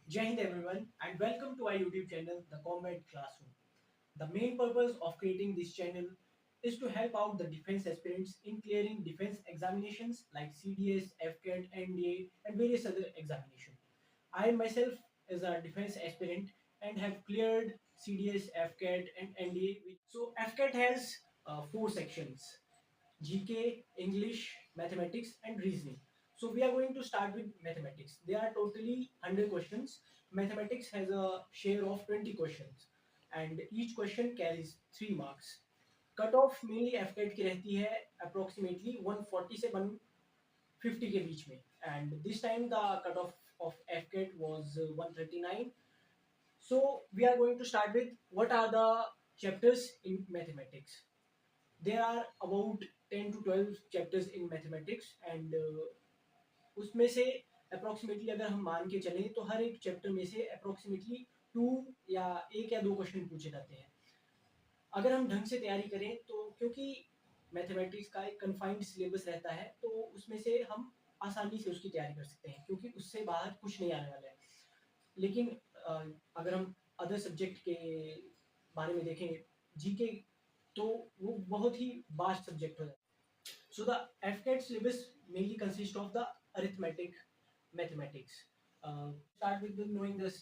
Jai Hind everyone and welcome to our YouTube channel, The Combat Classroom. The main purpose of creating this channel is to help out the defense aspirants in clearing defense examinations like CDS, FCAT, NDA and various other examinations. I myself is a defense aspirant and have cleared CDS, FCAT and NDA. So FCAT has four sections: GK, English, Mathematics, and Reasoning. So we are going to start with Mathematics. There are totally 100 questions. Mathematics has a share of 20 questions, and each question carries 3 marks. Cut off mainly एफकेट की रहती है approximately 140 से 150 के बीच में, and this time the cut off एफकेट was 139. So we are going to start with what are the chapters in mathematics. There are about 10 to 12 chapters in mathematics and उसमें से अप्रोक्सीमेटली अगर हम मान के चलें तो हर एक चैप्टर में से अप्रोक्सीमेटली टू या एक या दो क्वेश्चन पूछे जाते हैं. अगर हम ढंग से तैयारी करें तो क्योंकि मैथमेटिक्स का एक कन्फाइंड सिलेबस रहता है तो उसमें से हम आसानी से उसकी तैयारी कर सकते हैं क्योंकि उससे बाहर कुछ नहीं आने वाला है. लेकिन अगर हम अदर सब्जेक्ट के बारे में देखें, जीके, तो वो बहुत ही वास्ट सब्जेक्ट हो जाता है. So the FCAT syllabus mainly consists of the arithmetic mathematics. Start with knowing this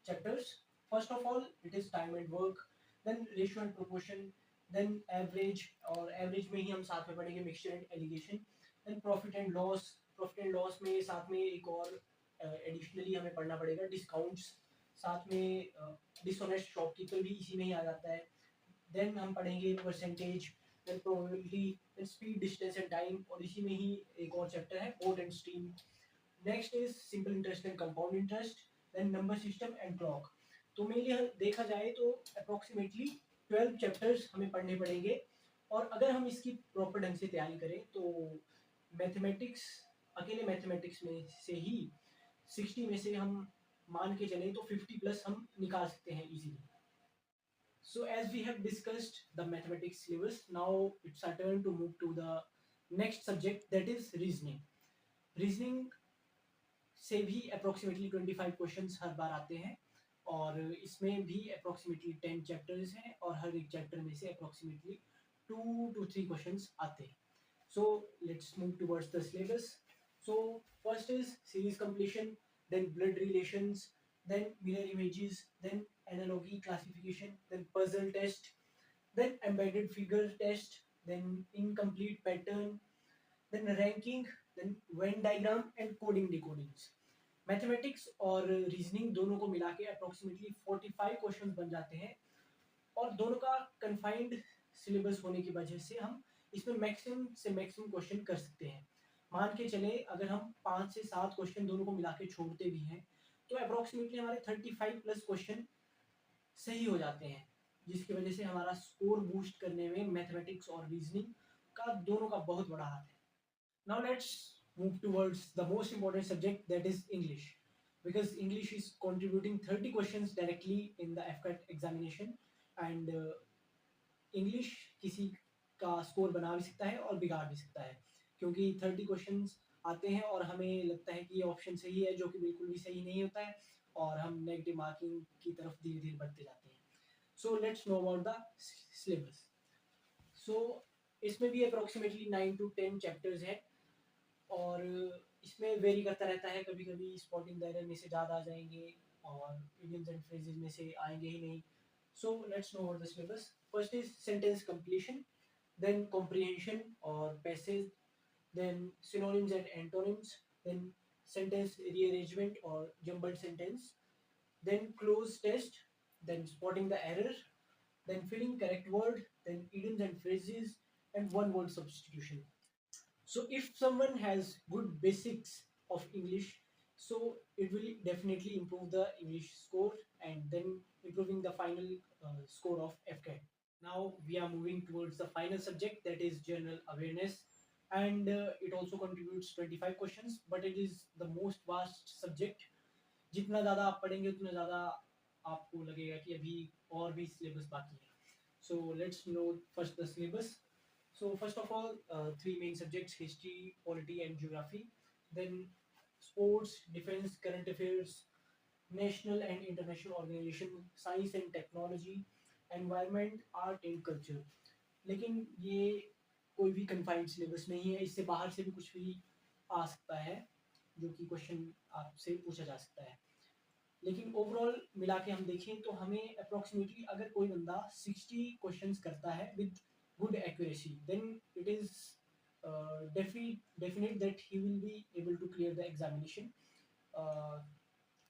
chapters. First of all, it is time and work, then ratio and proportion, then average और average में ही हम साथ में पढ़ेंगे mixture and alligation, then profit and loss. Profit and loss में साथ में एक और additionally हमें पढ़ना पड़ेगा discounts, साथ में dishonest shopkeeper भी इसी में ही आ जाता है. Then हम पढ़ेंगे percentage, then probability, then speed, distance and time, और इसी में ही एक और चैप्टर है mode and stream. Next is simple interest and compound interest, then number system and clock. तो मेनली देखा जाए तो अप्रोक्सीमेटली 12 चैप्टर्स हमें पढ़ने पड़ेंगे, और अगर हम इसकी प्रॉपर ढंग से तैयारी करें तो मैथमेटिक्स, अकेले मैथमेटिक्स में से ही 60 में से हम मान के चलें तो 50 प्लस हम निकाल सकते हैं easily. So as we have discussed the mathematics syllabus, now it's our turn to move to the next subject, that is reasoning. Reasoning से भी approximately 25 questions हर बार आते हैं, और इसमें भी approximately 10 chapters हैं और हर एक chapter में से approximately 2 to 3 questions आते हैं. So let's move towards the syllabus. So first is series completion, then blood relations, then mirror images, then analogy classification, then puzzle test, then embedded figure test, then incomplete pattern, then ranking, then Venn diagram and coding decodings. Mathematics और reasoning दोनों को मिला के approximately 45 question बन जाते हैं, और दोनों का कन्फाइंड सिलेबस होने की वजह से हम इसमें मैक्सिमम से मैक्सिमम क्वेश्चन कर सकते हैं. मान के चले अगर हम 5 से 7 क्वेश्चन दोनों को मिला के छोड़ते भी हैं तो अप्रोक्सीमेटली हमारे 35 प्लस क्वेश्चन सही हो जाते हैं, जिसकी वजह से हमारा स्कोर बूस्ट करने में मैथमेटिक्स और रीजनिंग का दोनों का बहुत बड़ा हाथ है. Now let's move towards the most important subject, that is English, because English is contributing 30 questions directly in the FCAT examination, and English किसी का स्कोर बना भी सकता है और बिगाड़ भी सकता है, क्योंकि 30 क्वेश्चंस आते हैं और हमें लगता है कि ये ऑप्शन सही है, जो कि बिल्कुल भी सही नहीं होता है, और हम नेगेटिव मार्किंग की तरफ धीरे धीरे बढ़ते जाते हैं. So let's know about the syllabus. So इसमें भी अप्रोक्सीमेटली 9 to 10 चैप्टर्स हैं, और इसमें वेरी करता रहता है, कभी कभी स्पॉटिंग द एरर में से ज़्यादा आ जाएंगे और इडियम्स एंड फ्रेजेस में से आएंगे ही नहीं. सो let's know about the syllabus. First is sentence completion, then comprehension or passage, then synonyms and antonyms, then sentence rearrangement or jumbled sentence, then close test, then spotting the error, then filling correct word, then idioms and phrases, and one word substitution. So if someone has good basics of English, so it will definitely improve the English score and then improving the final score of FCAT. Now we are moving towards the final subject, that is general awareness, and it also contributes 25 questions, but it is the most vast subject. जितना ज़्यादा आप पढ़ेंगे उतना ज़्यादा आपको लगेगा कि अभी और भी सिलेबस बाकी है. So let's know first the syllabus. So first of all, three main subjects: history, polity, and geography. Then sports, defense, current affairs. national and international organization, science and technology, environment, art and culture. लेकिन ये कोई भी confined syllabus नहीं है, इससे बाहर से भी कुछ भी आ सकता है जो कि क्वेश्चन आपसे पूछा जा सकता है। लेकिन ओवरऑल मिला के हम देखें तो हमें अप्रोक्सीमेटली अगर कोई बंदा 60 क्वेश्चंस करता है with good accuracy, then it is definite that he will be able to clear the examination.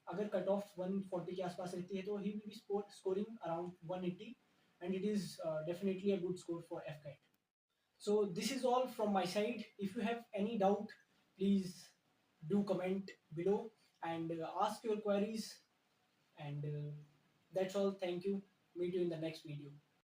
अगर कट ऑफ 140 के आसपास रहती है तो he will be scoring around 180 and it is definitely a good score for F. So this is all from my side. If you have any doubt, please do comment below and ask your queries. And that's all. Thank you. Meet you in the next video.